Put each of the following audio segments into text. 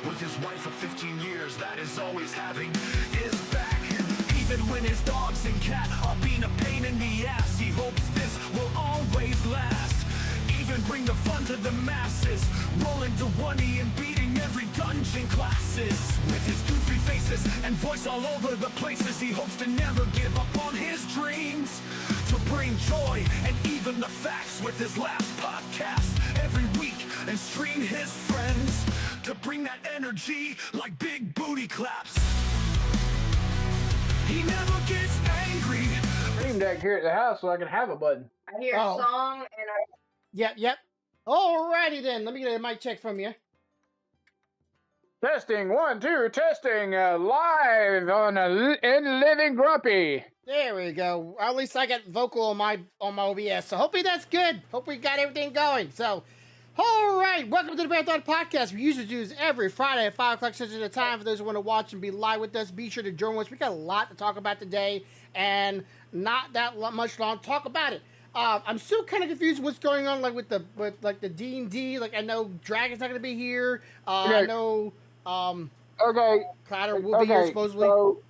was his wife of 15 years. That is always having his back. Even when his dogs and cat are being a pain in the ass, he hopes this will always last. Even bring the fun to the masses, rolling to 1E and beating every dungeon classes. With his goofy faces and voice all over the places, he hopes to never give up on his dreams, to bring joy and even the facts with his last podcast every week, and stream his friends to bring that energy like big booty claps. He never gets angry. Stream Deck here at the house so I can have a button. I hear a song and I... Yep. Alrighty then, let me get a mic check from you. Testing, 1, 2, testing, live on in Living Grumpy. There we go. At least I got vocal on my OBS, so hopefully that's good. Hope we got everything going. So, all right, welcome to the BearThoughts podcast. We usually do this every Friday at 5 o'clock Central Time. For those who want to watch and be live with us, be sure to join us. We got a lot to talk about today, and not that much long to talk about it. I'm still kind of confused what's going on, like with the D&D. Like I know Dragon's not going to be here. Okay. I know Okay. Clouder will be here supposedly. So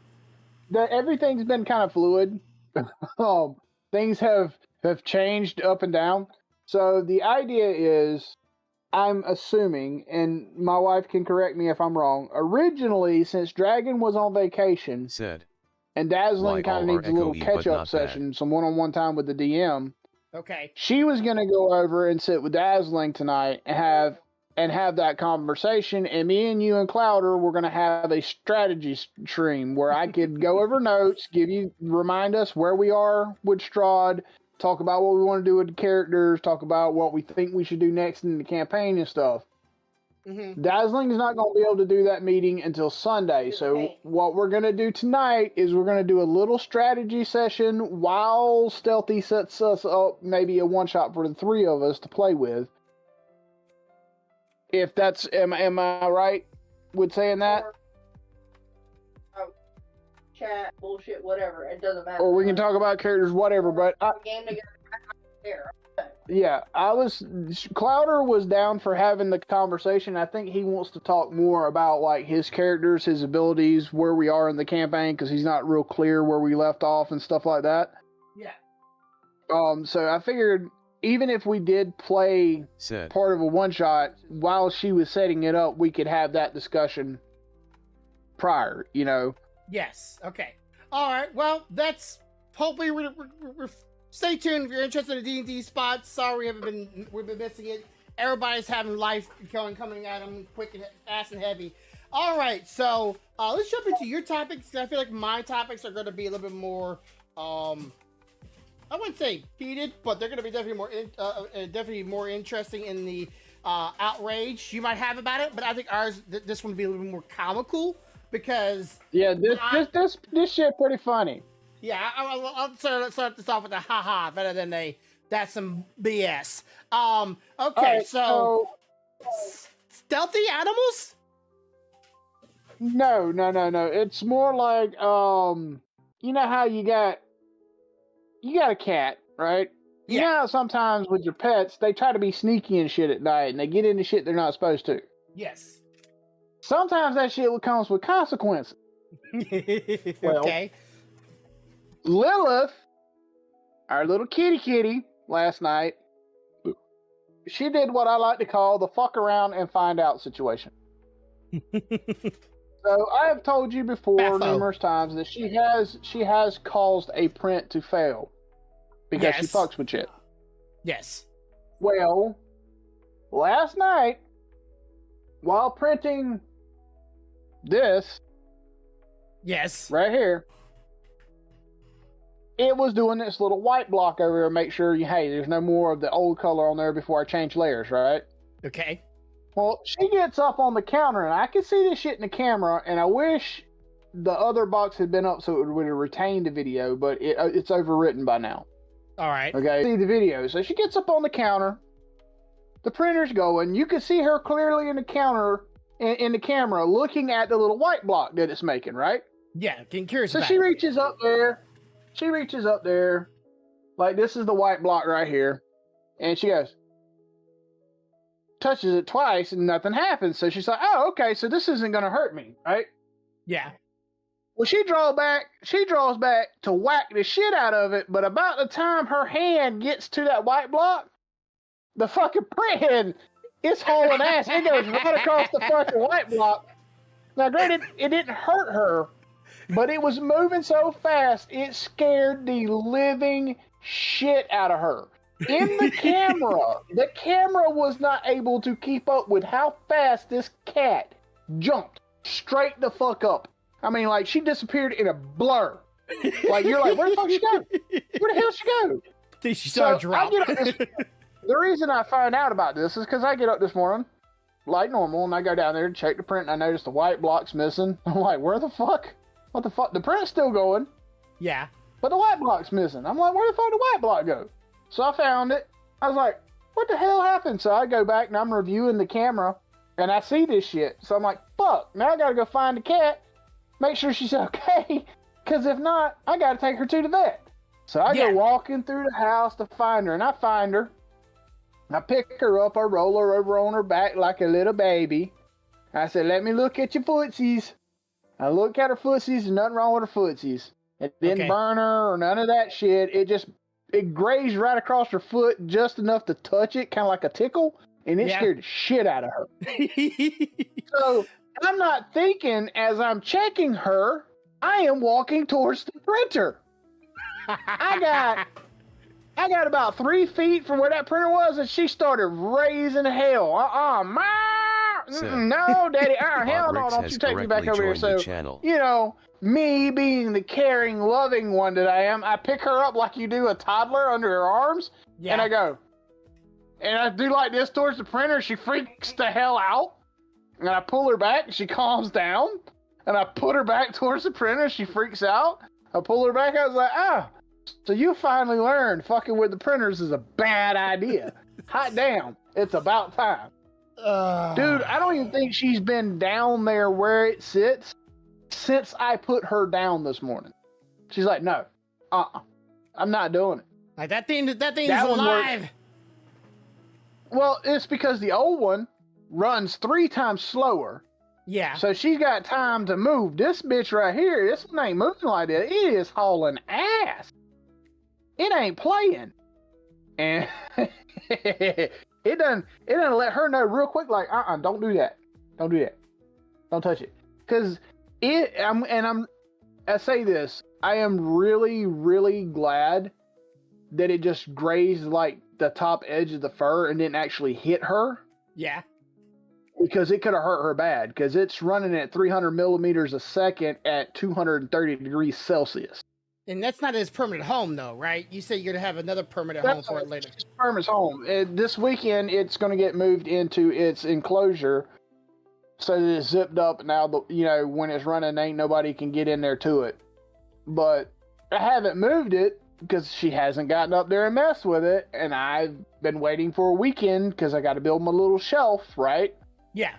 everything's been kind of fluid. Things have changed up and down. So the idea is, I'm assuming, and my wife can correct me if I'm wrong, originally, since Dragon was on vacation, and Dazzling kind of needs a little catch-up session, some one-on-one time with the DM. Okay. She was going to go over and sit with Dazzling tonight and have that conversation, and me and you and Clouder were going to have a strategy stream where I could go over notes, remind us where we are with Strahd, talk about what we want to do with the characters, talk about what we think we should do next in the campaign and stuff. Mm-hmm. Dazzling is not going to be able to do that meeting until Sunday. So what we're going to do tonight is we're going to do a little strategy session while Stealthy sets us up maybe a one-shot for the three of us to play with. If that's, am I right with saying that? Chat, bullshit, whatever. It doesn't matter. Or we can talk about characters, whatever, but... game together. Yeah, Clouder was down for having the conversation. I think he wants to talk more about like his characters, his abilities, where we are in the campaign, because he's not real clear where we left off and stuff like that. Yeah. So I figured even if we did play part of a one-shot, while she was setting it up, we could have that discussion prior, you know? Yes. Okay. All right. Well, that's hopefully we're stay tuned if you're interested in D&D spots. Sorry, we've been missing it. Everybody's having life coming at them quick and fast and heavy. All right, so let's jump into your topics. I feel like my topics are going to be a little bit more, I wouldn't say heated, but they're going to be definitely more interesting in the outrage you might have about it. But I think this one will be a little bit more comical because this shit pretty funny. Yeah, I'll start this off with a haha better than that's some BS. Okay, right, so stealthy animals? No. It's more like you know how you got a cat, right? You know how sometimes with your pets they try to be sneaky and shit at night and they get into shit they're not supposed to. Yes. Sometimes that shit comes with consequences. Okay. Lilith, our little kitty, last night, she did what I like to call the fuck around and find out situation. So I have told you before numerous times that she has caused a print to fail because she fucks with shit. Yes. Well, last night, while printing this, right here, it was doing this little white block over here to make sure, hey, there's no more of the old color on there before I change layers, right? Okay. Well, she gets up on the counter, and I can see this shit in the camera, and I wish the other box had been up so it would have retained the video, but it's overwritten by now. All right. Okay, see the video. So she gets up on the counter, the printer's going, you can see her clearly in the counter, in the camera, looking at the little white block that it's making, right? Yeah, getting curious about it. So she reaches up there, like this is the white block right here, and she goes, touches it twice and nothing happens. So she's like, oh, okay, so this isn't going to hurt me, right? Yeah. Well, she draws back to whack the shit out of it, but about the time her hand gets to that white block, the fucking print it's hauling ass. It goes right across the fucking white block. Now, granted, it didn't hurt her, but it was moving so fast, it scared the living shit out of her. In the camera was not able to keep up with how fast this cat jumped straight the fuck up. I mean, like, she disappeared in a blur. Like, you're like, where the fuck she go? Where the hell she go? I think she saw a drop. The reason I find out about this is because I get up this morning, like normal, and I go down there to check the print, and I notice the white block's missing. I'm like, where the fuck? What the fuck? The print's still going. Yeah. But the white block's missing. I'm like, where the fuck did the white block go? So I found it. I was like, what the hell happened? So I go back, and I'm reviewing the camera, and I see this shit. So I'm like, fuck, now I gotta go find the cat, make sure she's okay, because if not, I gotta take her to the vet. So I go walking through the house to find her, and I find her. I pick her up, I roll her over on her back like a little baby. I said, let me look at your footsies. I look at her footsies, and nothing wrong with her footsies. It didn't burn her or none of that shit. It grazed right across her foot just enough to touch it, kind of like a tickle, and it scared the shit out of her. So I'm not thinking as I'm checking her, I am walking towards the printer. I got about 3 feet from where that printer was, and she started raising hell. No, Daddy, hell no, don't you take me back over here. So, you know, me being the caring, loving one that I am, I pick her up like you do a toddler under her arms, and I go, and I do like this towards the printer. She freaks the hell out, and I pull her back, and she calms down, and I put her back towards the printer. She freaks out. I pull her back. I was like, so you finally learned fucking with the printers is a bad idea. Hot damn, it's about time. Dude, I don't even think she's been down there where it sits since I put her down this morning. She's like, no, I'm not doing it. Like that thing is alive. Well, it's because the old one runs 3 times slower. Yeah. So she's got time to move. This bitch right here, this one ain't moving like that. It is hauling ass. It ain't playing. And it doesn't let her know real quick, like, don't do that. Don't do that. Don't touch it. Because I say this, I am really, really glad that it just grazed like the top edge of the fur and didn't actually hit her. Yeah. Because it could have hurt her bad, because it's running at 300 millimeters a second at 230 degrees Celsius. And that's not his permanent home, though, right? You said you're going to have another permanent home for it later. It's permanent home. This weekend, it's going to get moved into its enclosure so that it's zipped up. Now, when it's running, ain't nobody can get in there to it. But I haven't moved it because she hasn't gotten up there and messed with it. And I've been waiting for a weekend because I got to build my little shelf, right? Yeah.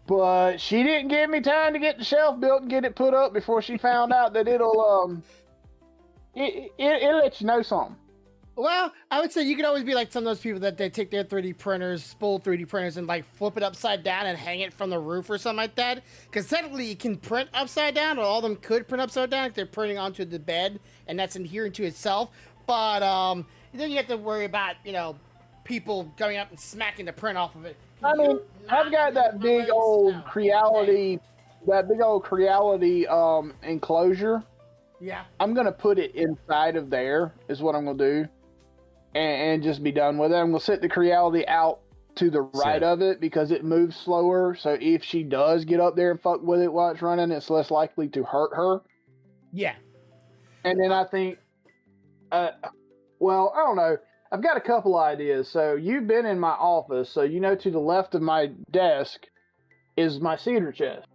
But she didn't give me time to get the shelf built and get it put up before she found out that it'll let you know something. Well, I would say you could always be like some of those people that they take their 3D printers, spool 3D printers, and like flip it upside down and hang it from the roof or something like that. Because technically, it can print upside down, or all of them could print upside down if they're printing onto the bed, and that's adhering to itself. But then you have to worry about people coming up and smacking the print off of it. I mean, I've got that big old Creality enclosure. Yeah. I'm going to put it inside of there, is what I'm going to do, and just be done with it. I'm going to set the Creality out to the right of it because it moves slower. So if she does get up there and fuck with it while it's running, it's less likely to hurt her. Yeah. And then I think, I don't know. I've got a couple ideas. So you've been in my office. So to the left of my desk is my cedar chest.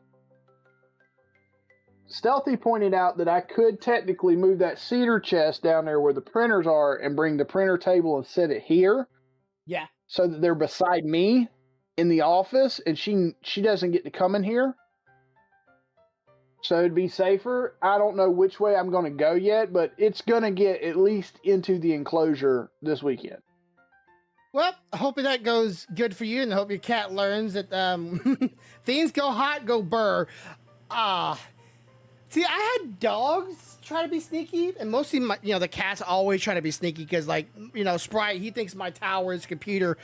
Stealthy pointed out that I could technically move that cedar chest down there where the printers are and bring the printer table and set it here. Yeah. So that they're beside me in the office and she doesn't get to come in here. So it'd be safer. I don't know which way I'm going to go yet, but it's going to get at least into the enclosure this weekend. Well, hoping that goes good for you, and I hope your cat learns that things go hot, go burr. See, I had dogs try to be sneaky, and mostly the cats always try to be sneaky because, like, Sprite, he thinks my tower, his computer,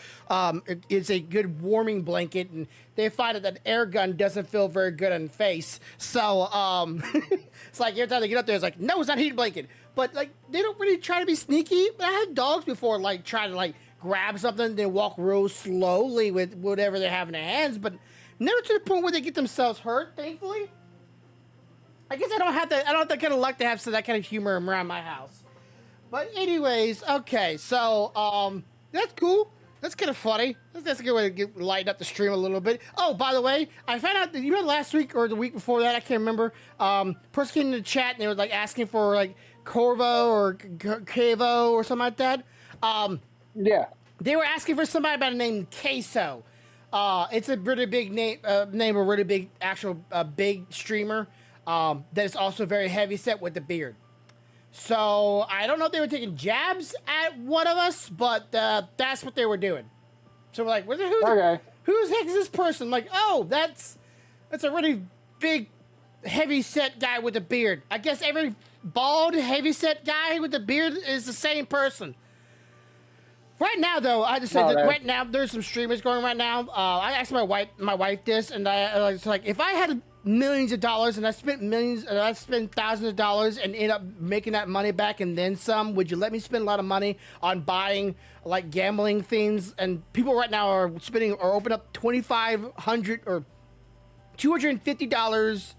is a good warming blanket, and they find that air gun doesn't feel very good on face. So, it's like every time they get up there, it's like, no, it's not a heat blanket. But like, they don't really try to be sneaky. But I had dogs before, like, try to like grab something, they walk real slowly with whatever they have in their hands, but never to the point where they get themselves hurt, thankfully. I guess I don't have that kind of luck to have that kind of humor around my house. But anyways, okay, so that's cool. That's kind of funny. That's a good way to lighten up the stream a little bit. Oh, by the way, I found out that last week or the week before that, I can't remember. Person came in the chat and they were like asking for like Corvo or Cavo or something like that. Yeah. They were asking for somebody by the name Queso. It's a really big name, a really big actual big streamer. That is also very heavy set with the beard. So I don't know if they were taking jabs at one of us, but that's what they were doing. So we're like, who the heck is this person? I'm like, oh, that's a really big, heavy set guy with a beard. I guess every bald, heavy set guy with a beard is the same person. Right now, though, I just said that right now there's some streamers going right now. I asked my wife this, and I was like, if I had millions of dollars and I spent thousands of dollars and end up making that money back and then some, would you let me spend a lot of money on buying like gambling things? And people right now are spending or open up $2,500 or $250,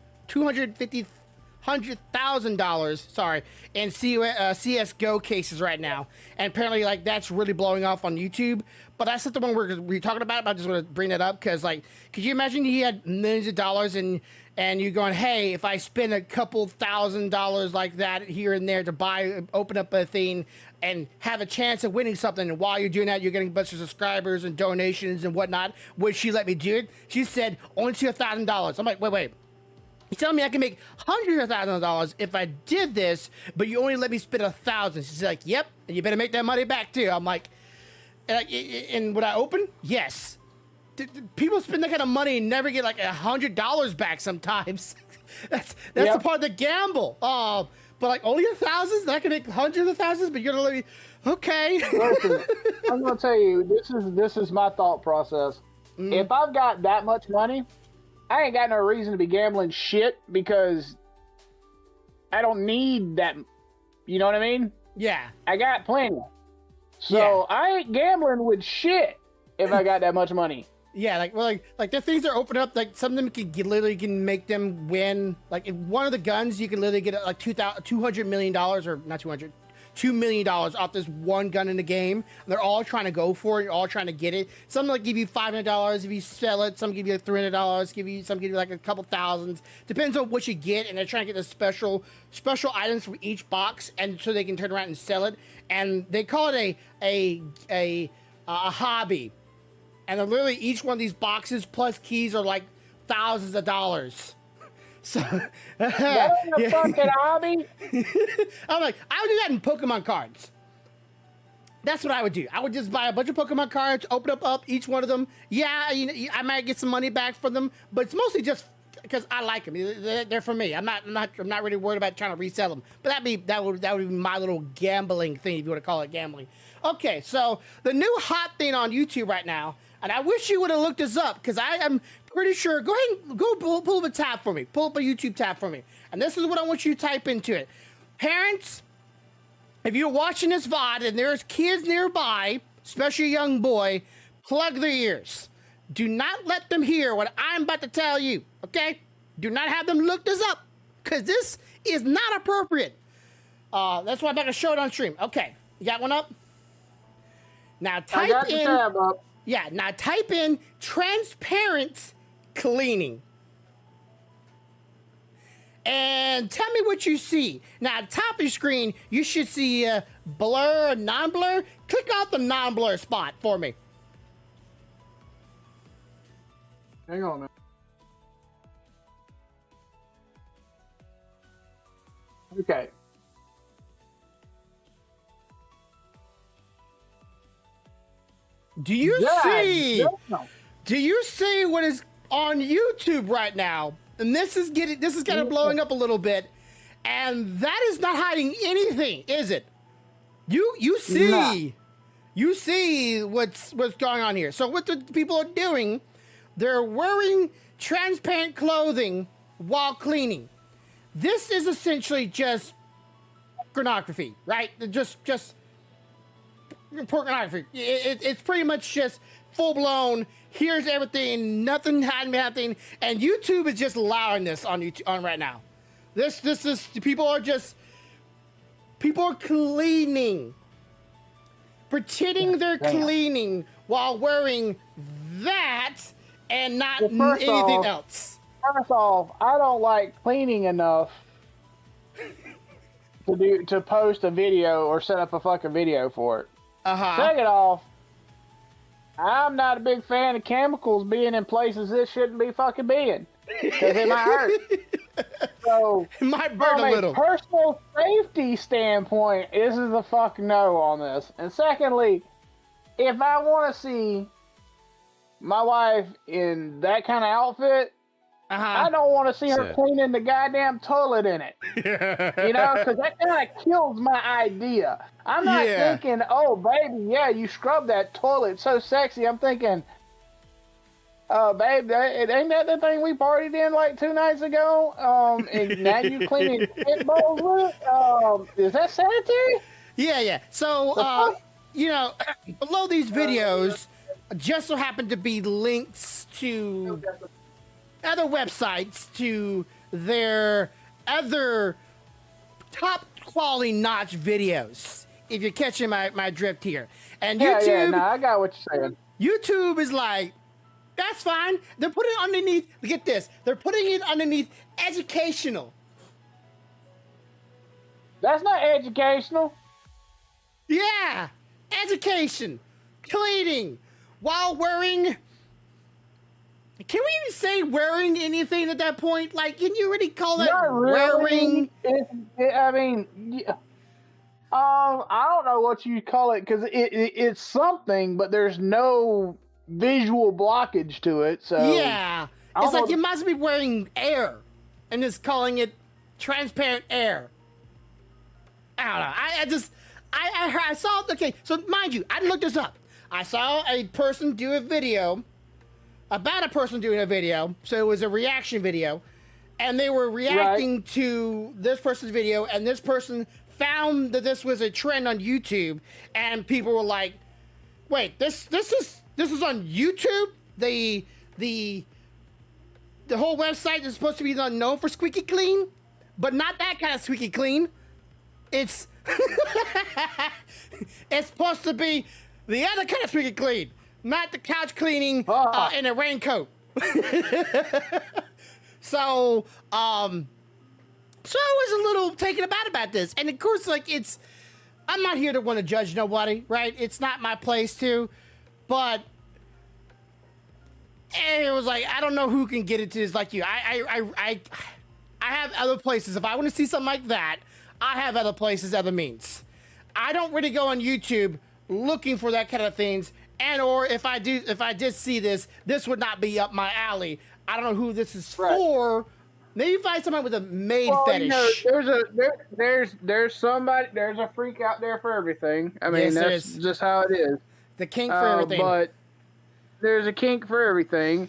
$100,000, sorry, in CSGO cases right now, and apparently like that's really blowing off on YouTube. But that's not the one we're talking about. But I just want to bring that up because, like, could you imagine you had millions of dollars and you're going, hey, if I spend a couple $1,000s like that here and there to open up a thing and have a chance of winning something, and while you're doing that, you're getting a bunch of subscribers and donations and whatnot, would she let me do it? She said only to $1,000. I'm like, wait. You're telling me I can make hundreds of thousands of dollars if I did this, but you only let me spend $1,000. She's like, yep, and you better make that money back too. I'm like, and would I open? Yes. People spend that kind of money and never get like $100 back sometimes. that's the part of the gamble. But like only $1,000, I can make hundreds of thousands, but you're gonna let me. Okay. Listen, I'm gonna tell you, this is my thought process. If I've got that much money, I ain't got no reason to be gambling shit because I don't need that. You know what I mean? Yeah. I got plenty. So I ain't gambling with shit if I got that much money. Yeah, like the things are open up. Like some of them literally can make them win. Like if one of the guns, you can literally get like $200 million or not 200. $2 million off this one gun in the game. And they're all trying to go for it. You're all trying to get it. Some like give you $500 if you sell it. Some give you $300. Some give you like a couple thousands. Depends on what you get. And they're trying to get the special items for each box, and so they can turn around and sell it. And they call it a hobby. And then literally each one of these boxes plus keys are like thousands of dollars. So that's a fucking hobby. I'm like, I would do that in Pokemon cards. That's what I would do. I would just buy a bunch of Pokemon cards, open up each one of them. Yeah, I might get some money back from them, but it's mostly just because I like them. They're for me. I'm not really worried about trying to resell them. But that would be my little gambling thing, if you want to call it gambling. Okay, so the new hot thing on YouTube right now, and I wish you would have looked this up because I am pretty sure. Go ahead and pull up a tab for me. Pull up a YouTube tab for me. And this is what I want you to type into it. Parents, if you're watching this VOD and there's kids nearby, especially a young boy, plug their ears. Do not let them hear what I'm about to tell you, okay? Do not have them look this up because this is not appropriate. That's why I'm about to show it on stream. Okay, you got one up? Now type in... tab up. Yeah, now type in transparent cleaning. And tell me what you see. Now, at the top of your screen, you should see blur, non-blur. Click off the non-blur spot for me. Hang on, man. Okay. Do you God see? damn. Do you see what is on YouTube right now? And this is kind of blowing up a little bit, and that is not hiding anything, is it? You see, Nah. you see what's going on here. So what the people are doing, they're wearing transparent clothing while cleaning. This is essentially just pornography, right? Just pornography. It's pretty much just full blown. Here's everything, nothing hiding, nothing, and YouTube is just allowing this on YouTube on right now. This is people are cleaning, pretending they're cleaning while wearing that and not anything else. First off, I don't like cleaning enough to post a video or set up a fucking video for it. Second off, I'm not a big fan of chemicals being in places it shouldn't be fucking being, because it might hurt. So, it might burn a little. From a personal safety standpoint, this is a fucking no on this. And secondly, if I want to see my wife in that kind of outfit, I don't want to see her cleaning the goddamn toilet in it. You know, because that kind of kills my idea. I'm not thinking, oh, baby, yeah, you scrub that toilet so sexy. I'm thinking, babe, ain't that the thing we partied in like 2 nights ago? And now you cleaning spit bowls with it? Is that sanitary? Yeah. So, you know, below these videos just so happen to be links to other websites to their other top quality notch videos, if you're catching my drift here. And YouTube, I got what you're saying. YouTube is like, that's fine. They're putting it underneath, get this, they're putting it underneath educational. That's not educational. Yeah, education, cleaning, while wearing. Can we even say wearing anything at that point? Like, can you really call it wearing? I don't know what you call it, because it's something, but there's no visual blockage to it. So yeah, it's like you must be wearing air, and just calling it transparent air. I don't know. I saw. Okay, so mind you, I didn't look this up. I saw a person do a video. About a person doing a video, so it was a reaction video, and they were reacting to this person's video, and this person found that this was a trend on YouTube, and people were like, "Wait, this is on YouTube? The whole website is supposed to be known for squeaky clean, but not that kind of squeaky clean. It's it's supposed to be the other kind of squeaky clean." Not the couch cleaning in a raincoat. So I was a little taken aback about this. And of course, like, I'm not here to want to judge nobody, right? It's not my place to. But it was like, I don't know who can get into this like you. I have other places. If I want to see something like that, I have other places, other means. I don't really go on YouTube looking for that kind of things. And or if I did see this would not be up my alley. I don't know who this is for. Maybe find somebody with a maid fetish. You know, there's a freak out there for everything. I mean, that's just how it is. The kink for everything. But there's a kink for everything.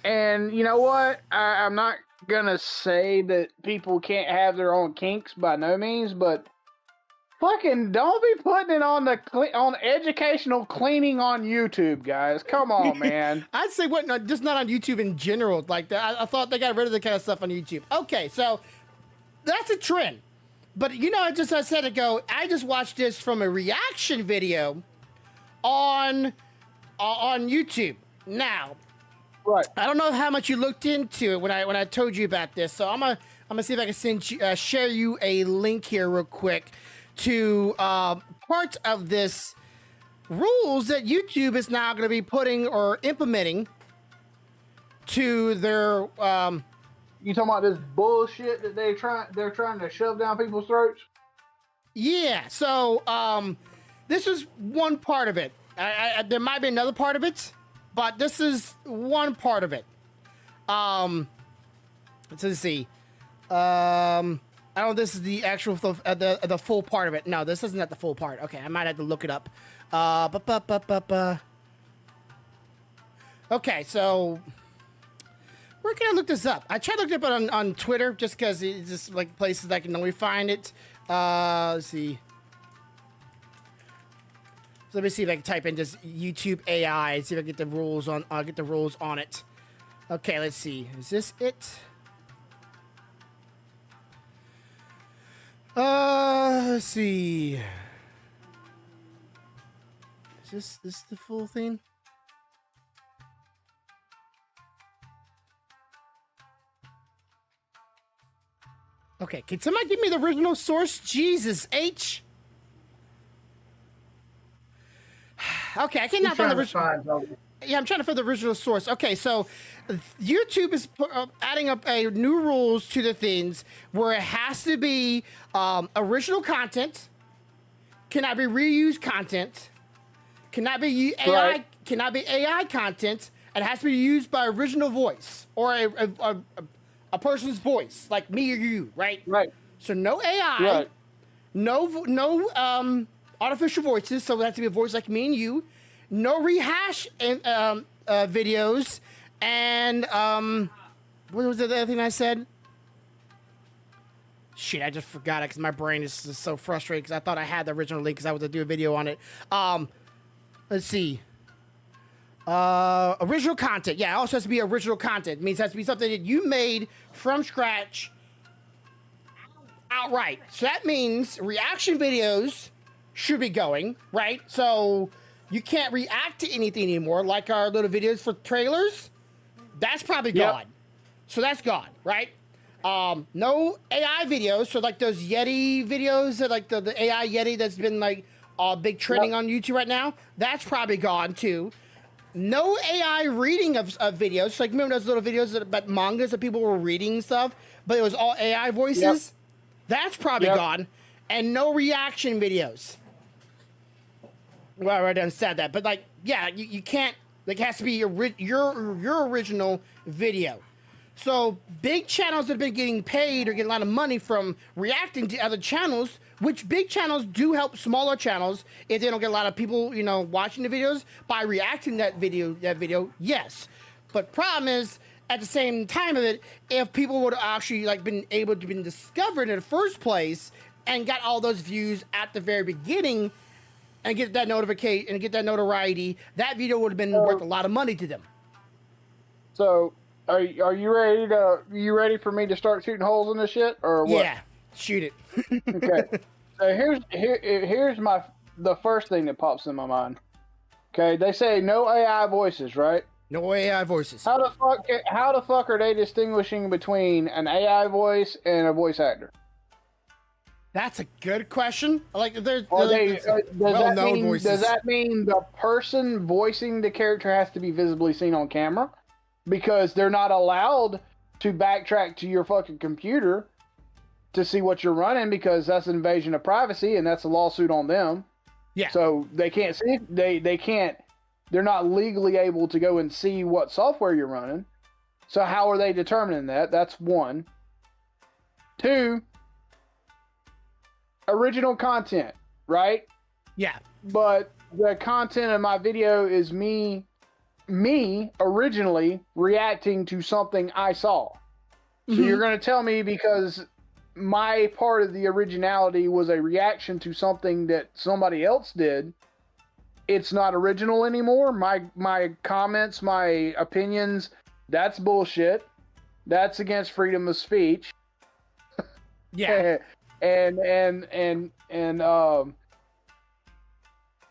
And you know what? I'm not gonna say that people can't have their own kinks by no means, but fucking don't be putting it on on educational cleaning on YouTube, guys. Come on, man. I'd say just not on YouTube in general. Like that, I thought they got rid of the kind of stuff on YouTube. Okay, so that's a trend. But you know, I said ago, I just watched this from a reaction video on YouTube. Now, I don't know how much you looked into it when I told you about this. So I'm gonna see if I can share you a link here real quick to parts of this rules that YouTube is now going to be putting or implementing to their you talking about this bullshit that they're trying to shove down people's throats? Yeah, so this is one part of it. There might be another part of it, but this is one part of it. Let's see. I don't know if this is the actual the full part of it. No, this isn't the full part. Okay, I might have to look it up. Okay, so where can I look this up? I tried to look it up on Twitter just because it's just like places I can only find it. Let's see. So let me see if I can type in just YouTube AI and see if I can get the rules on. I'll get the rules on it. Okay, let's see. Is this it? Let's see. Is this the full thing? Okay, can somebody give me the original source? Jesus H. Okay, I cannot find the original. Yeah, I'm trying to find the original source. Okay, so YouTube is adding up new rules to the things where it has to be original content, cannot be reused content, cannot be AI, Right. cannot be AI content, and it has to be used by original voice or a person's voice, like me or you, right? Right. So no AI, Right. no artificial voices, so it has to be a voice like me and you. No rehash videos, and what was the other thing I said? Shit, I just forgot it because my brain is just so frustrated because I thought I had the original link because I was to do a video on it. Let's see. Original content. Yeah, it also has to be original content. It means it has to be something that you made from scratch outright. So that means reaction videos should be going, right? So you can't react to anything anymore, like our little videos for trailers. That's probably Yep. gone. So that's gone, right? No AI videos, so like those Yeti videos, that like the AI Yeti that's been like big trending Yep. on YouTube right now, that's probably gone too. No AI reading of videos. Like, remember those little videos about mangas that people were reading and stuff, but it was all AI voices? Yep. That's probably Yep. gone. And no reaction videos. Well, I already done said that, but like, yeah, you can't, like, it has to be your original video. So big channels that have been getting paid or getting a lot of money from reacting to other channels, which big channels do help smaller channels if they don't get a lot of people, you know, watching the videos by reacting to that video, yes. But problem is, at the same time of it, if people would have actually like been able to been discovered in the first place and got all those views at the very beginning and get that notification and get that notoriety, that video would have been worth a lot of money to them. So, are you ready for me to start shooting holes in this shit or what? Yeah, shoot it. Okay. So here's the first thing that pops in my mind. Okay, they say no AI voices, right? No AI voices. How the fuck are they distinguishing between an AI voice and a voice actor? That's a good question. Like, Does well-known voices. Does that mean the person voicing the character has to be visibly seen on camera? Because they're not allowed to backtrack to your fucking computer to see what you're running because that's an invasion of privacy and that's a lawsuit on them. Yeah. So they can't see, they're not legally able to go and see what software you're running. So how are they determining that? That's one. Two, original content, right? Yeah. But the content of my video is me originally reacting to something I saw. So you're going to tell me because my part of the originality was a reaction to something that somebody else did, it's not original anymore? My comments, my opinions, that's bullshit. That's against freedom of speech. Yeah. and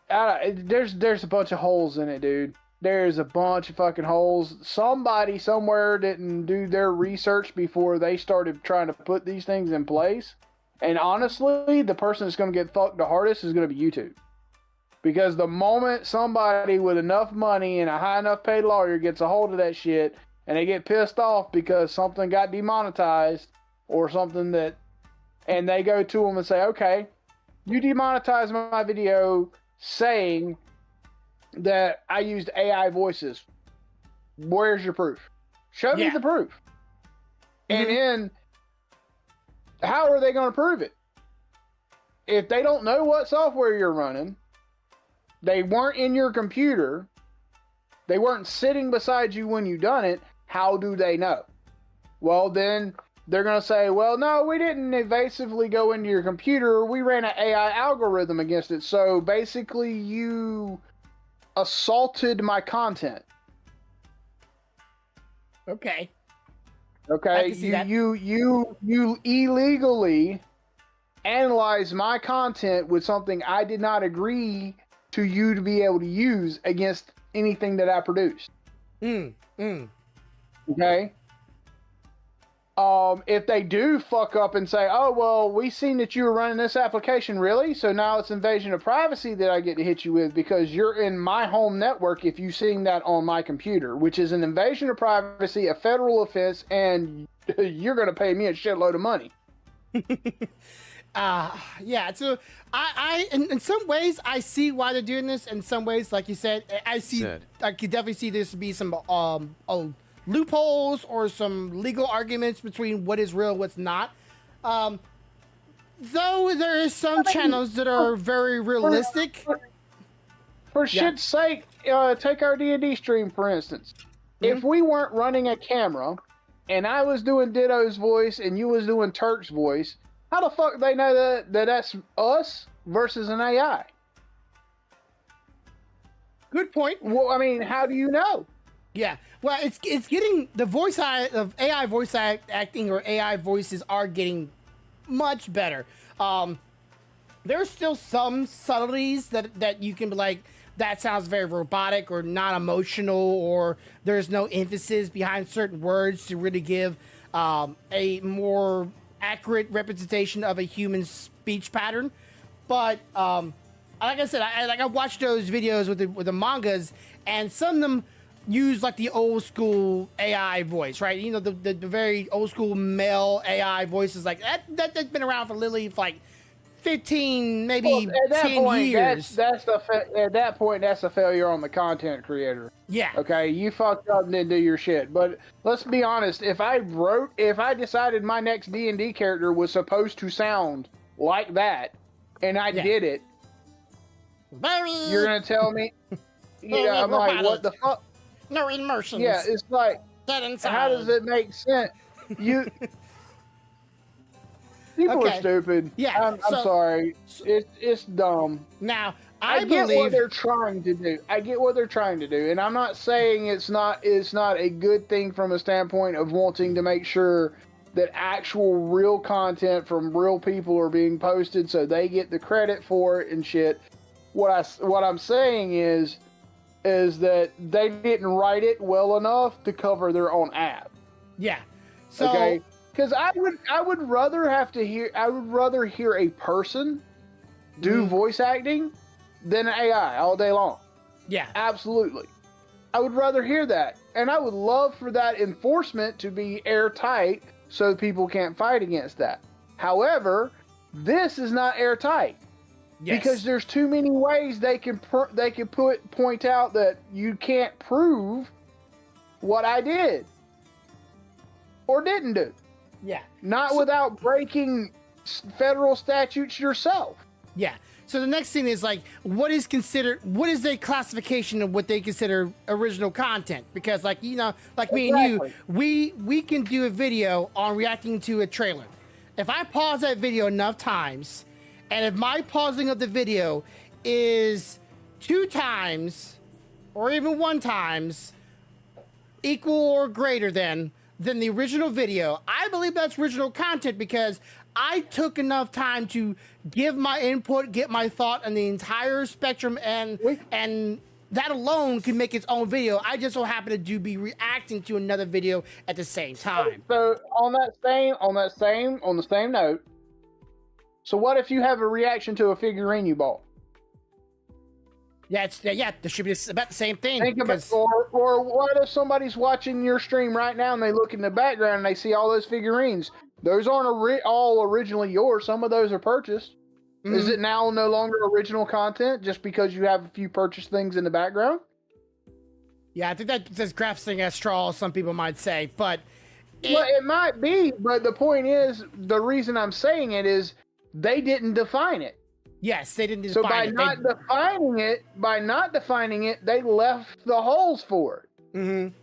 there's a bunch of holes in it, dude. There's a bunch of fucking holes. Somebody somewhere didn't do their research before they started trying to put these things in place. And honestly, the person that's going to get fucked the hardest is going to be YouTube. Because the moment somebody with enough money and a high enough paid lawyer gets a hold of that shit and they get pissed off because something got demonetized or something that, and they go to them and say, okay, you demonetized my video saying that I used AI voices. Where's your proof? Show me Yeah. the proof. And then, how are they going to prove it? If they don't know what software you're running, they weren't in your computer, they weren't sitting beside you when you done it, how do they know? Well, then they're going to say, well, no, we didn't evasively go into your computer. We ran an AI algorithm against it. So basically, you assaulted my content. Okay. Okay, I can see that. you illegally analyzed my content with something I did not agree to you to be able to use against anything that I produced. Okay. If they do fuck up and say, oh, well, we seen that you were running this application, really? So now it's invasion of privacy that I get to hit you with because you're in my home network if you seen that on my computer, which is an invasion of privacy, a federal offense, and you're going to pay me a shitload of money. Yeah, so I in some ways I see why they're doing this. In some ways, like you said, I could definitely see this to be some loopholes or some legal arguments between what is real, what's not. Though there is some channels that are very realistic. For shit's sake, take our D&D stream, for instance. If we weren't running a camera and I was doing Ditto's voice and you was doing Turk's voice, how the fuck they know that that's us versus an AI? Good point. Well, I mean, how do you know? Yeah, well, it's getting the voice of AI voice acting or AI voices are getting much better. There's still some subtleties that you can be like, that sounds very robotic or not emotional, or there's no emphasis behind certain words to really give a more accurate representation of a human speech pattern. But like I said, I watched those videos with the mangas, and some of them use like the old school AI voice, right? You know, the very old school male AI voices like that's been around for literally for like 15, maybe 10 years. At that point, that's a failure on the content creator. Yeah. Okay, you fucked up and didn't do your shit. But let's be honest, if I decided my next D&D character was supposed to sound like that, and I did it, you're gonna tell me? Yeah, I'm like, what the fuck? No emotions. Yeah, it's like, how does it make sense? People are stupid. Yeah, I'm sorry. It's dumb. Now, I get what they're trying to do. And I'm not saying it's not a good thing from a standpoint of wanting to make sure that actual real content from real people are being posted so they get the credit for it and shit. What I'm saying is that they didn't write it well enough to cover their own app. Yeah. So, okay. Because I would rather hear a person do voice acting than an AI all day long. Yeah. Absolutely. I would rather hear that. And I would love for that enforcement to be airtight so people can't fight against that. However, this is not airtight. Yes. Because there's too many ways they can point out that you can't prove what I did or didn't do. Yeah. Not without breaking federal statutes yourself. Yeah. So the next thing is like, what is their classification of what they consider original content? Because like, you know, like me and you, we can do a video on reacting to a trailer. If I pause that video enough times, and if my pausing of the video is 2 times or even 1 times equal or greater than the original video, I believe that's original content because I took enough time to give my input, get my thought on the entire spectrum, and that alone can make its own video. I just so happen to be reacting to another video at the same time. So on the same note, so what if you have a reaction to a figurine you bought? Yeah, there should be about the same thing. Think about, or what if somebody's watching your stream right now and they look in the background and they see all those figurines? Those aren't all originally yours. Some of those are purchased. Is it now no longer original content just because you have a few purchased things in the background? Yeah, I think that says grasping at straws, some people might say, but Well, it might be, but the point is, the reason I'm saying it is they didn't define it. yes, they didn't So define it. by not defining it, they left the holes for it. Mm-hmm.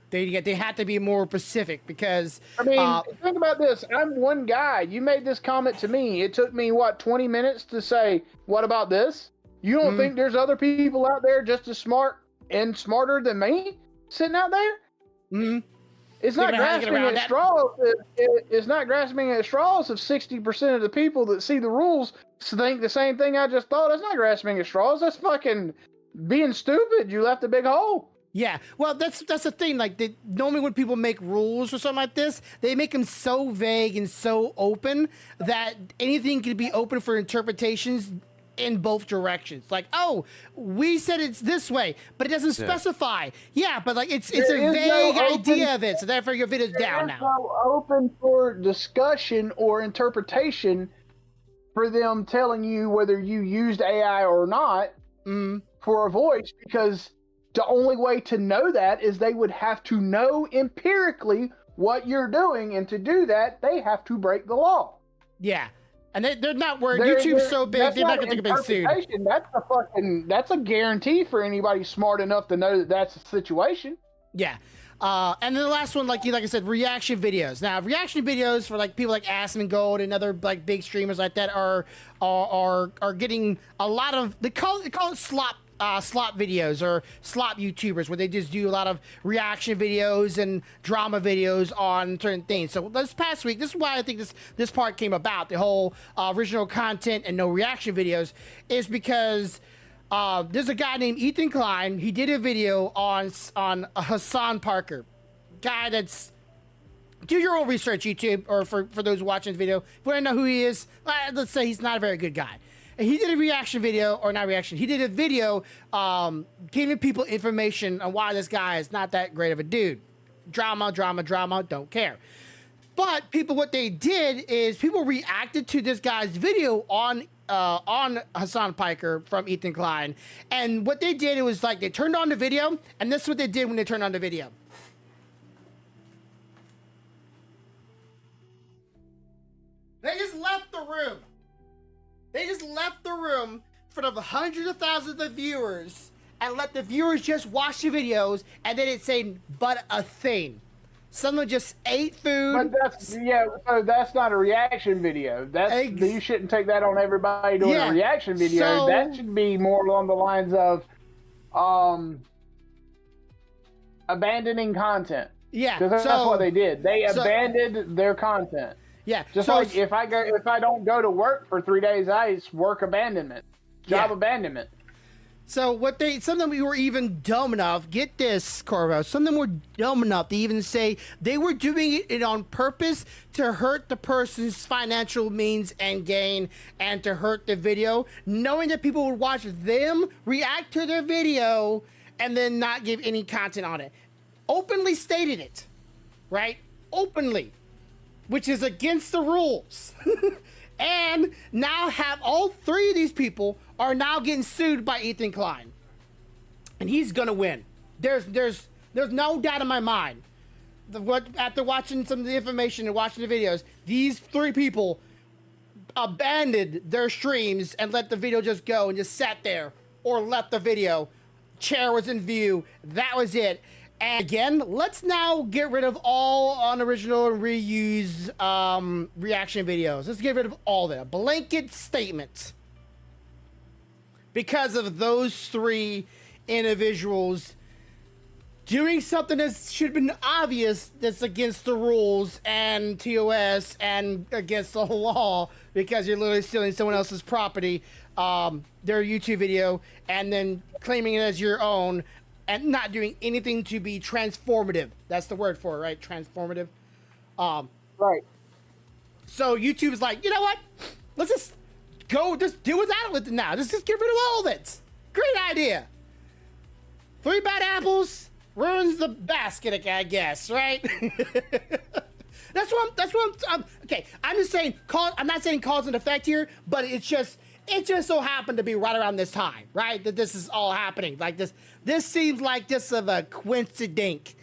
They had to be more specific because I mean, think about this. I'm one guy. You made this comment to me. It took me, 20 minutes to say, what about this? You don't think there's other people out there just as smart and smarter than me sitting out there? Mm-hmm. It's not grasping at straws. It's not grasping at straws if 60% of the people that see the rules think the same thing I just thought. That's not grasping at straws. That's fucking being stupid. You left a big hole. Yeah, well, that's the thing. Like, normally when people make rules or something like this, they make them so vague and so open that anything can be open for interpretations in both directions. Like, oh, we said it's this way, but it doesn't specify. Yeah, but like it's a vague idea of it, so therefore your video's down now. No open for discussion or interpretation for them telling you whether you used AI or not for a voice, because the only way to know that is they would have to know empirically what you're doing, and to do that, they have to break the law. Yeah, and they're not worried. YouTube's so big, they're not going to get sued. That's a guarantee for anybody smart enough to know that that's the situation. Yeah. And then the last one, like I said, reaction videos. Now, reaction videos for like people like Asmongold Gold and other like big streamers like that are getting a lot of, they call it slop videos or slop YouTubers, where they just do a lot of reaction videos and drama videos on certain things. So this past week, this is why I think this part came about, the whole original content and no reaction videos, is because there's a guy named Ethan Klein. He did a video on Hassan Parker, guy that's, do your own research, YouTube, or for those watching this video, if you want to know who he is, let's say he's not a very good guy. And he did a reaction video, or not reaction, he did a video giving people information on why this guy is not that great of a dude. Drama, don't care. But people, what they did is people reacted to this guy's video on Hassan Piker from Ethan Klein. And what they did, it was like they turned on the video, and this is what they did when they turned on the video. They just left the room. They just left the room in front of hundreds of thousands of viewers and let the viewers just watch the videos, and then it's saying, but a thing. Someone just ate food. But so that's not a reaction video. You shouldn't take that on everybody doing a reaction video. So, that should be more along the lines of abandoning content. Yeah. Because that's what they did. They abandoned their content. Yeah. Just like if I don't go to work for 3 days, it's work abandonment, job abandonment. So some of them were even dumb enough, get this, Corvo, some of them were dumb enough to even say they were doing it on purpose to hurt the person's financial means and gain, and to hurt the video, knowing that people would watch them react to their video and then not give any content on it. Openly stated it, right? Openly. Which is against the rules. And now have all three of these people are now getting sued by Ethan Klein. And he's gonna win. There's no doubt in my mind. After watching some of the information and watching the videos, these three people abandoned their streams and let the video just go and just sat there, or left the video. Chair was in view. That was it. And again, let's now get rid of all unoriginal and reused reaction videos. Let's get rid of all that. A blanket statement. Because of those three individuals doing something that should have been obvious, that's against the rules and TOS and against the law, because you're literally stealing someone else's property, their YouTube video, and then claiming it as your own, and not doing anything to be transformative. That's the word for it, right? Transformative. Right. So YouTube's like, you know what? Let's just do without it now. Let's just get rid of all of it. Great idea. 3 bad apples ruins the basket, I guess, right? That's what I'm okay. I'm just saying, I'm not saying cause and effect here, but it's just, It just so happened to be right around this time, right? That this is all happening. Like this seems like just of a coincidence.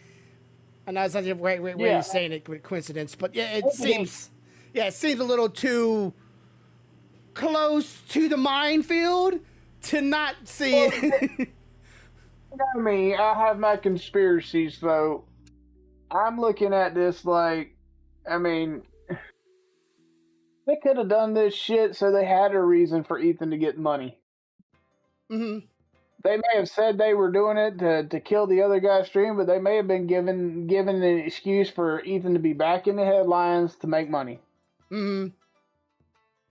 I know it's not the way you're saying it with coincidence, but yeah, it seems a little too close to the minefield to not see it. You know me, I have my conspiracies though. I'm looking at this like, I mean, they could have done this shit so they had a reason for Ethan to get money. Mm-hmm. They may have said they were doing it to kill the other guy's stream, but they may have been given an excuse for Ethan to be back in the headlines to make money. Mm-hmm.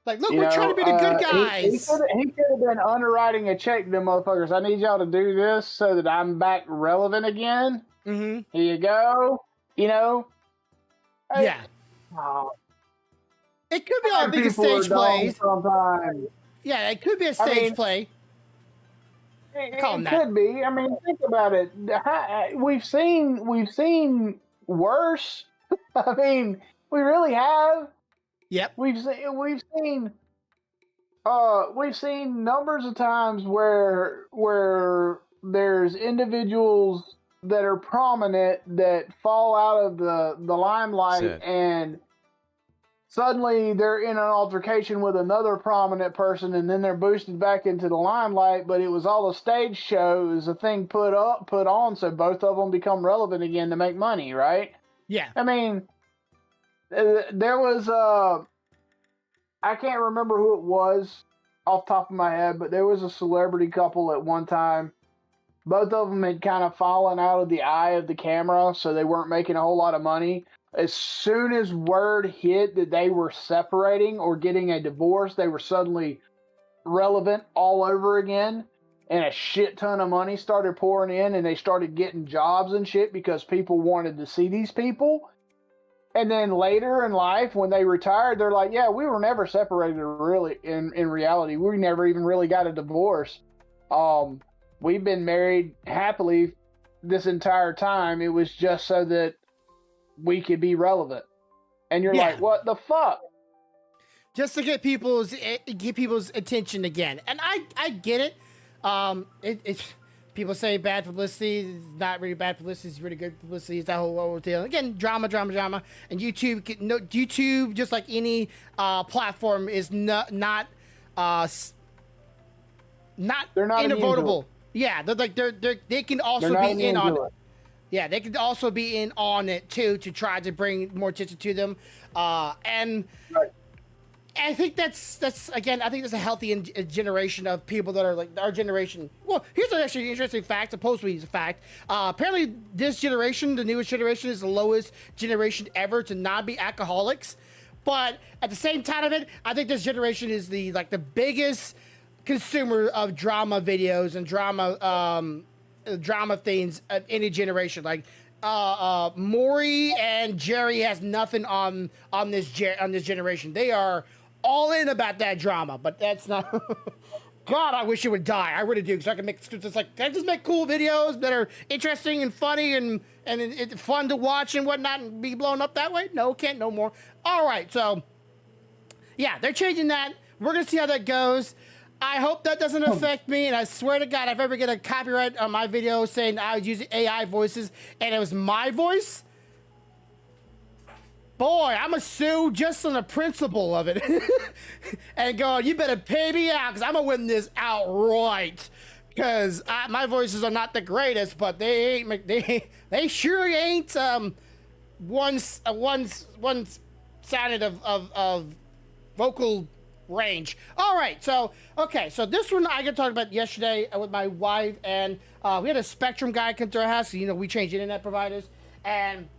Like, look, we're trying to be the good guys. He could have been underwriting a check to them motherfuckers. I need y'all to do this so that I'm back relevant again. Mm-hmm. Here you go. You know? Yeah. Oh, it could be all big a stage play. Sometimes. Yeah, it could be a stage play. It could be. I mean, think about it. We've seen worse. I mean, we really have. Yep. We've seen numbers of times where there's individuals that are prominent that fall out of the limelight and suddenly they're in an altercation with another prominent person and then they're boosted back into the limelight, but it was all a stage show. It was a thing put on so both of them become relevant again to make money, right? Yeah. I mean, there was I can't remember who it was off the top of my head, but there was a celebrity couple at one time. Both of them had kind of fallen out of the eye of the camera, so they weren't making a whole lot of money. As soon as word hit that they were separating or getting a divorce, they were suddenly relevant all over again, and a shit ton of money started pouring in, and they started getting jobs and shit because people wanted to see these people. And then later in life, when they retired, they're like, yeah, we were never separated really in reality. We never even really got a divorce. We've been married happily this entire time. It was just so that we could be relevant. And you're like, what the fuck? Just to get people's attention again. And I get it. People say bad publicity is not really bad publicity. It's really good publicity. It's that whole deal. Again, drama. And YouTube, just like any platform, is not inevitable. Yeah, they can also be in on it. Yeah, they could also be in on it too to try to bring more attention to them. And right. I think that's again, I think there's a healthy generation of people that are like our generation. Well, here's actually an interesting fact, supposedly it's a fact. Apparently this generation, the newest generation, is the lowest generation ever to not be alcoholics. But at the same time of it, I think this generation is the biggest consumer of drama videos and drama things of any generation. Like Maury and Jerry has nothing on this generation. They are all in about that drama, but that's not. God, I wish it would die. I really do, because I can make scripts. Can I just make cool videos that are interesting and funny and it's fun to watch and whatnot and be blown up that way? No, can't no more. All right, so yeah, they're changing that. We're gonna see how that goes. I hope that doesn't affect me, and I swear to God, if I ever get a copyright on my video saying I was using AI voices and it was my voice, boy, I'm gonna sue just on the principle of it. And go, you better pay me out, because I'm gonna win this outright. Because my voices are not the greatest, but they sure ain't one-sided of vocal range. All right, so this one I got talked about yesterday with my wife, and we had a Spectrum guy come to our house. So, we change internet providers, and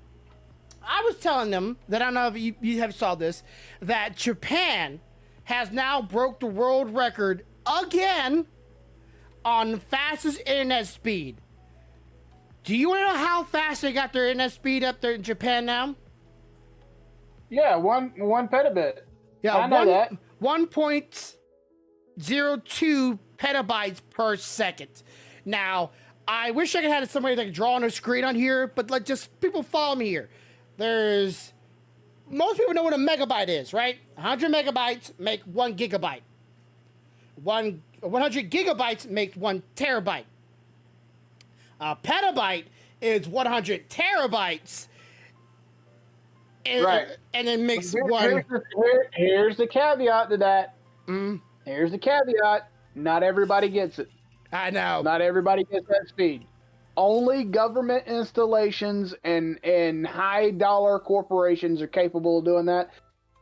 I was telling them that, I don't know if you have saw this, that Japan has now broke the world record again on fastest internet speed. Do you want to know how fast they got their internet speed up there in Japan now? Yeah, one petabit. Yeah, I know that. 1.02 petabytes per second. Now, I wish I could have somebody that could draw on a screen on here, but just people follow me here. Most people know what a megabyte is, right? 100 megabytes make 1 gigabyte. 100 gigabytes makes 1 terabyte. A petabyte is 100 terabytes. And, Right. And it makes Here's the caveat to that. Here's the caveat. Not everybody gets it. I know. Not everybody gets that speed. Only government installations and high dollar corporations are capable of doing that.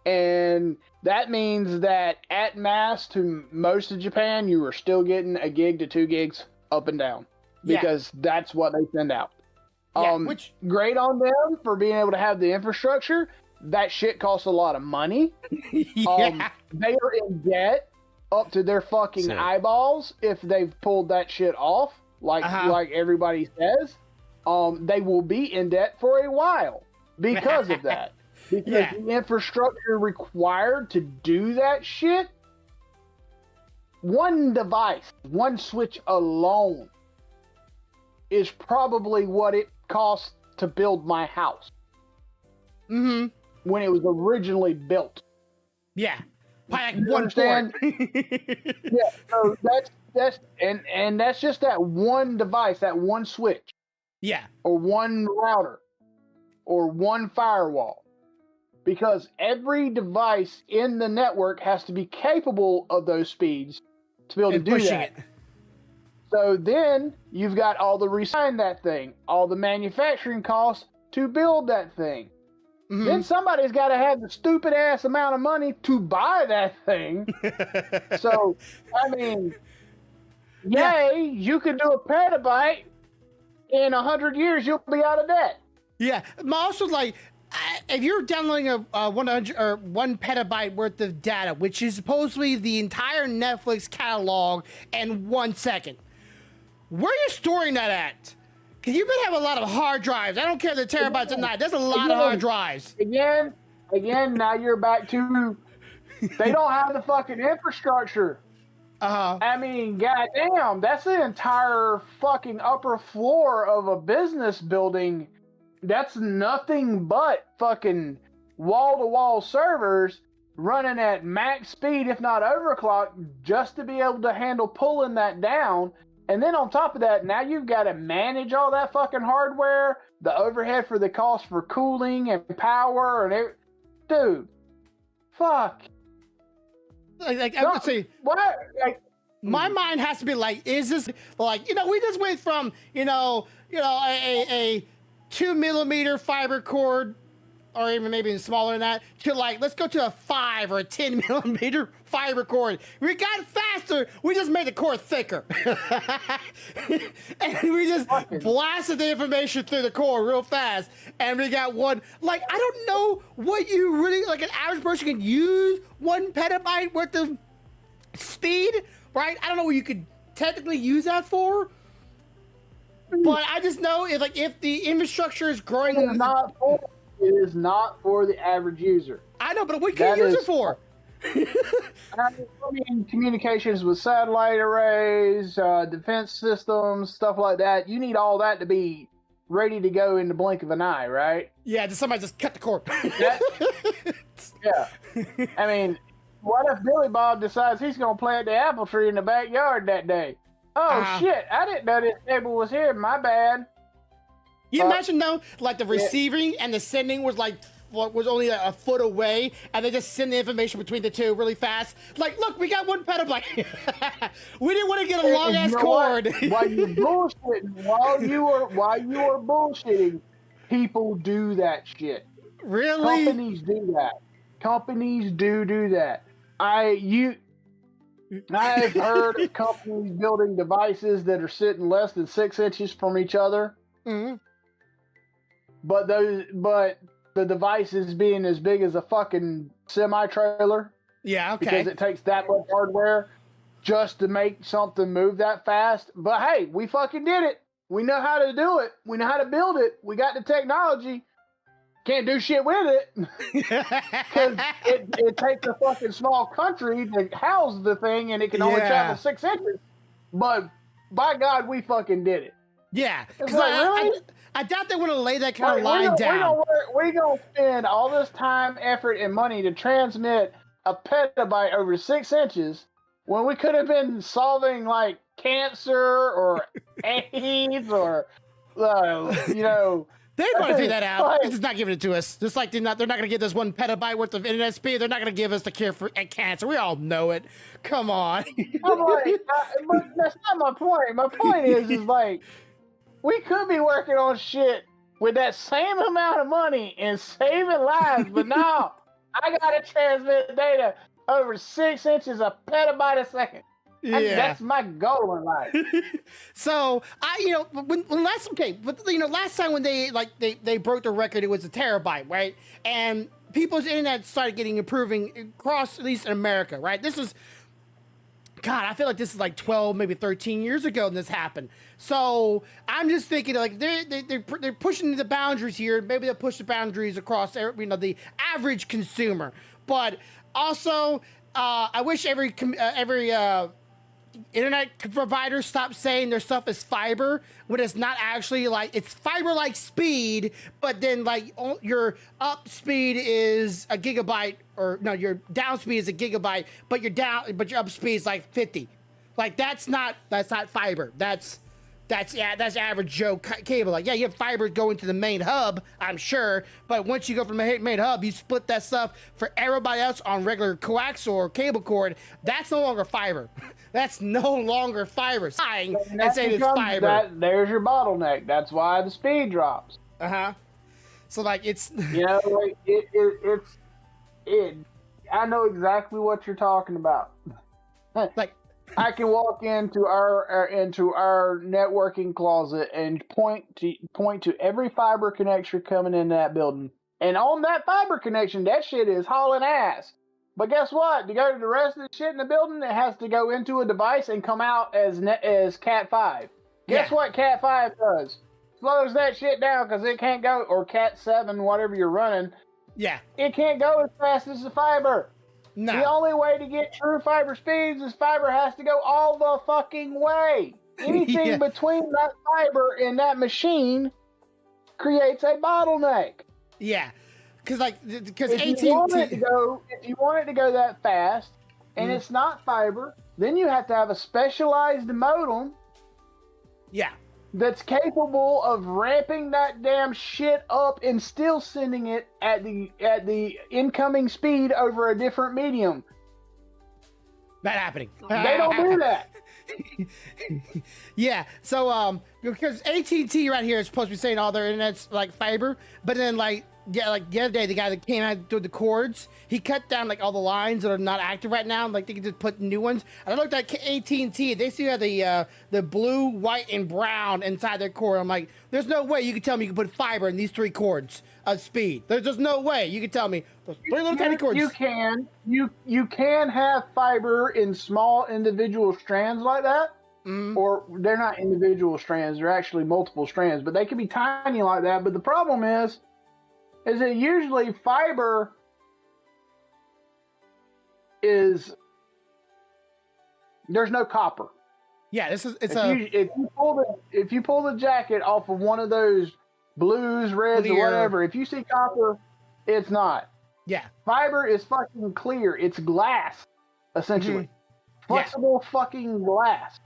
And that means that at mass to most of Japan, you are still getting a gig to 2 gigs up and down. Because that's what they send out. Which great on them for being able to have the infrastructure. That shit costs a lot of money. They are in debt up to their fucking eyeballs if they've pulled that shit off, like everybody says. They will be in debt for a while because of that. Because the infrastructure required to do that shit, one device, one switch alone is probably what it cost to build my house. When it was originally built. Yeah. By like 1 port. So that's just that one device, that one switch. Yeah. Or one router. Or one firewall. Because every device in the network has to be capable of those speeds to be able to do that. So then you've got all the resign that thing, all the manufacturing costs to build that thing. Then somebody's got to have the stupid ass amount of money to buy that thing. So, I mean, yay, you could do a petabyte. In 100 years, you'll be out of debt. Yeah. Also, like, if you're downloading a 100 or 1 petabyte worth of data, which is supposedly the entire Netflix catalog in 1 second, where are you storing that at? Because you better have a lot of hard drives. I don't care the terabytes or not. There's a lot of hard drives. Again, now you're back to, they don't have the fucking infrastructure. I mean, goddamn, that's the entire fucking upper floor of a business building. That's nothing but fucking wall-to-wall servers running at max speed, if not overclock, just to be able to handle pulling that down. And then on top of that, now you've got to manage all that fucking hardware, the overhead for the cost for cooling and power and everything. Dude, fuck. Like I would say, what? Like, my mind has to be like, is this like, we just went from, a 2 millimeter fiber cord, or even maybe smaller than that, to like, let's go to a 5 or a 10 millimeter fiber cord. We got faster. We just made the cord thicker. And we just blasted the information through the cord real fast. And we got one, like, I don't know what you really, like an average person can use 1 petabyte worth of speed, right? I don't know what you could technically use that for. But I just know if the infrastructure is growing. It is not for the average user. I know, but what can you use it for? I mean, communications with satellite arrays, defense systems, stuff like that. You need all that to be ready to go in the blink of an eye, right? Yeah, somebody just cut the cord. Yeah. I mean, what if Billy Bob decides he's going to plant the apple tree in the backyard that day? Oh, shit. I didn't know this cable was here. My bad. You imagine though, like the receiving and the sending was only a foot away, and they just send the information between the two really fast. Like, look, we got 1 petabyte. We didn't want to get a long ass cord. While you bullshitting, while you are bullshitting, people do that shit. Really? Companies do that. Companies do that. I've heard of companies building devices that are sitting less than 6 inches from each other. Mm-hmm. But the devices being as big as a fucking semi-trailer. Yeah, okay. Because it takes that much hardware just to make something move that fast. But hey, we fucking did it. We know how to do it. We know how to build it. We got the technology. Can't do shit with it. Because it takes a fucking small country to house the thing, and it can only travel 6 inches. But by God, we fucking did it. Yeah. It's like, really? I doubt they want to lay that kind of line down. We're going to spend all this time, effort, and money to transmit a petabyte over 6 inches, when we could have been solving like cancer or AIDS or you know. They'd want to figure that out. Like, They're just not giving it to us. Just like they're not going to give us 1 petabyte worth of internet speed. They're not going to give us the cure for cancer. We all know it. Come on. I'm like, but that's not my point. My point is like, we could be working on shit with that same amount of money and saving lives, but now I gotta transmit data over 6 inches a petabyte a second. Yeah. That's my goal in life. So last time when they broke the record, it was a terabyte, right? And people's internet started improving across, at least in America, right? This is, God, I feel like this is like 12, maybe 13 years ago when this happened. So I'm just thinking like they're pushing the boundaries here. Maybe they'll push the boundaries across, the average consumer. But also, I wish every internet provider stopped saying their stuff is fiber when it's not actually. Like, it's fiber like speed, but then like your up speed is a gigabyte, or no, your down speed is a gigabyte, but your up speed is like 50. Like, that's not fiber. That's average Joe cable. Like, yeah, you have fiber going to the main hub, I'm sure, but once you go from the main hub, you split that stuff for everybody else on regular coax or cable cord. That's no longer fiber. That's no longer fiber. And say it's fiber. There's your bottleneck. That's why the speed drops. So like, it's like it's I know exactly what you're talking about. like, I can walk into our networking closet and point to every fiber connection coming in that building, and on that fiber connection, that shit is hauling ass. But guess what? To go to the rest of the shit in the building, it has to go into a device and come out as Cat 5. Guess what Cat 5 does? Slows that shit down because it can't go, or Cat 7, whatever you're running. Yeah, it can't go as fast as the fiber. No. The only way to get true fiber speeds is fiber has to go all the fucking way. Anything between that fiber and that machine creates a bottleneck. Yeah, because AT&T. If you want it to go that fast, and it's not fiber, then you have to have a specialized modem. Yeah. That's capable of ramping that damn shit up and still sending it at the incoming speed over a different medium. Not happening. They don't do that. Yeah. So because AT&T right here is supposed to be saying all their internet's like fiber, but then like the other day, the guy that came out with the cords, he cut down like all the lines that are not active right now. Like, they can just put new ones. And I looked at AT&T. They still have the blue, white, and brown inside their cord. I'm like, there's no way you can tell me you can put fiber in these 3 cords of speed. There's just no way you can tell me those 3 little tiny cords. You can have fiber in small individual strands like that. Or they're not individual strands. They're actually multiple strands, but they can be tiny like that. But the problem is that usually fiber there's no copper. Yeah, if you pull the jacket off of one of those blues, reds, or whatever, if you see copper, it's not. Yeah. Fiber is fucking clear. It's glass, essentially. Flexible fucking glass.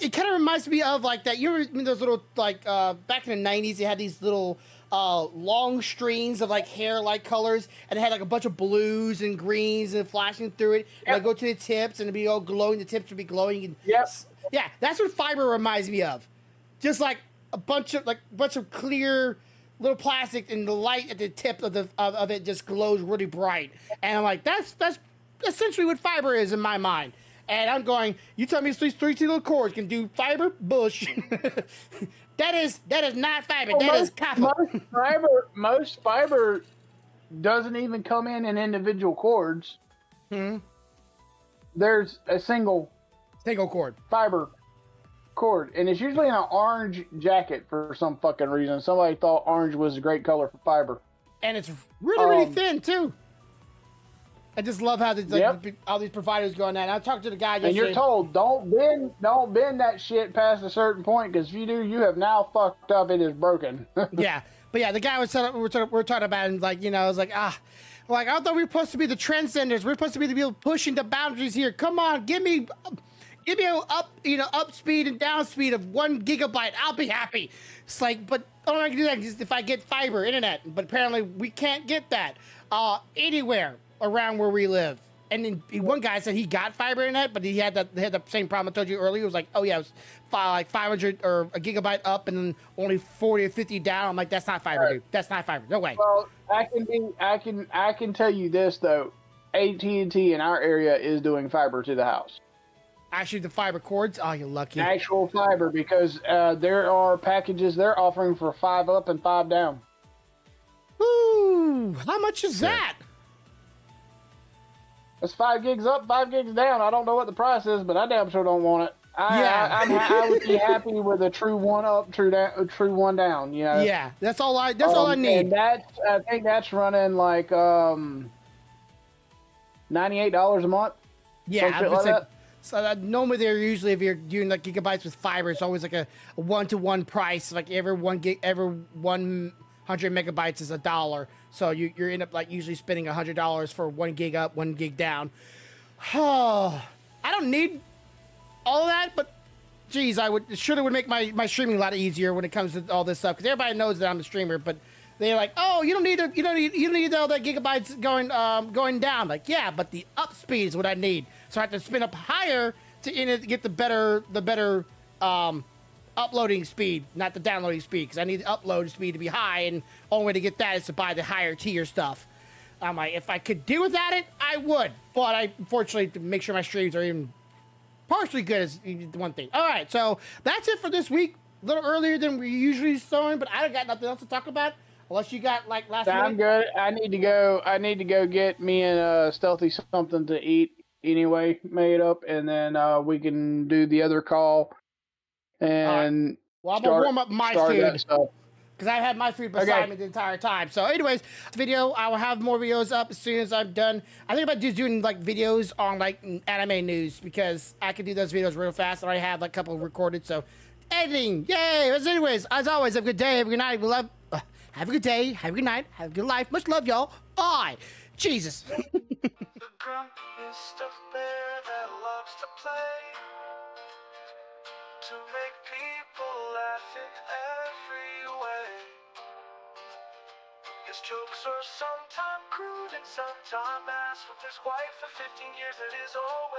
It kind of reminds me of like that. You remember those little like back in the 90s, you had these little long strings of like hair-like colors, and it had like a bunch of blues and greens and flashing through it. And I go to the tips, and it'd be all glowing. The tips would be glowing. And yeah, that's what fiber reminds me of. Just like a bunch of clear little plastic, and the light at the tip of it just glows really bright. And I'm like, that's essentially what fiber is in my mind. And I'm going, you tell me these 3 little cords can do fiber? Bullshit. That is not fiber. That is copper. Most fiber doesn't even come in individual cords. There's a single cord. Fiber cord, and it's usually in an orange jacket for some fucking reason. Somebody thought orange was a great color for fiber. And it's really thin too. I just love how all these providers go on that. And I talked to the guy yesterday. And you're told, don't bend that shit past a certain point, because if you do, you have now fucked up. It is broken. Yeah. But yeah, the guy we're talking about, and like, I was like, Like, I thought we were supposed to be the trendsetters. We're supposed to be the people pushing the boundaries here. Come on, give me up speed and down speed of 1 gigabyte. I'll be happy. It's like, but all I can do that is if I get fiber internet. But apparently we can't get that anywhere around where we live. And then one guy said he got fiber internet, but he had the same problem I told you earlier. It was like, oh yeah, it was like 500 or a gigabyte up, and then only 40 or 50 down. I'm like, that's not fiber, dude. That's not fiber. No way. Well, I can tell you this though, AT&T in our area is doing fiber to the house. Actually, the fiber cords. Oh, you're lucky. Actual fiber, because there are packages they're offering for 5 up and 5 down. Ooh, how much is that? That's 5 gigs up, 5 gigs down. I don't know what the price is, but I damn sure don't want it. I would be happy with a true 1 up, true 1 down. You know. Yeah, that's all I need. And I think that's running like $98 a month. Yeah, I would say. Like So normally they're usually, if you're doing like gigabytes with fiber, it's always like a 1-to-1 price. Like every 100 megabytes is $1. So you end up like usually spending $100 for 1 gig up, 1 gig down. Oh, I don't need all of that, but geez, it surely would make my streaming a lot easier when it comes to all this stuff, because everybody knows that I'm a streamer, but they're like, oh, you don't need all that gigabytes going down. Like, yeah, but the up speed is what I need. So I have to spin up higher to get the better uploading speed, not the downloading speed, because I need the upload speed to be high, and only way to get that is to buy the higher tier stuff. I'm like, if I could do without it, I would. But I, unfortunately, to make sure my streams are even partially good is the one thing. All right, so that's it for this week. A little earlier than we usually starting, but I don't got nothing else to talk about. Unless you got like last I'm good. I need to go get me and Stealthy something to eat anyway, made up, and then we can do the other call. And well, I'm gonna warm up my food because I've had my food beside me the entire time. So, anyways, this video, I will have more videos up as soon as I'm done. I think about just doing like videos on like anime news, because I can do those videos real fast. I already have like a couple recorded. So, editing, yay! But anyways, as always, have a good day, have a good night. We love. Have a good day, have a good night, have a good life. Much love, y'all. Bye. Jesus. The grumpiest of bear that loves to play, to make people laugh in every way. His jokes are sometimes crude and sometimes ass. With his wife for 15 years, it is always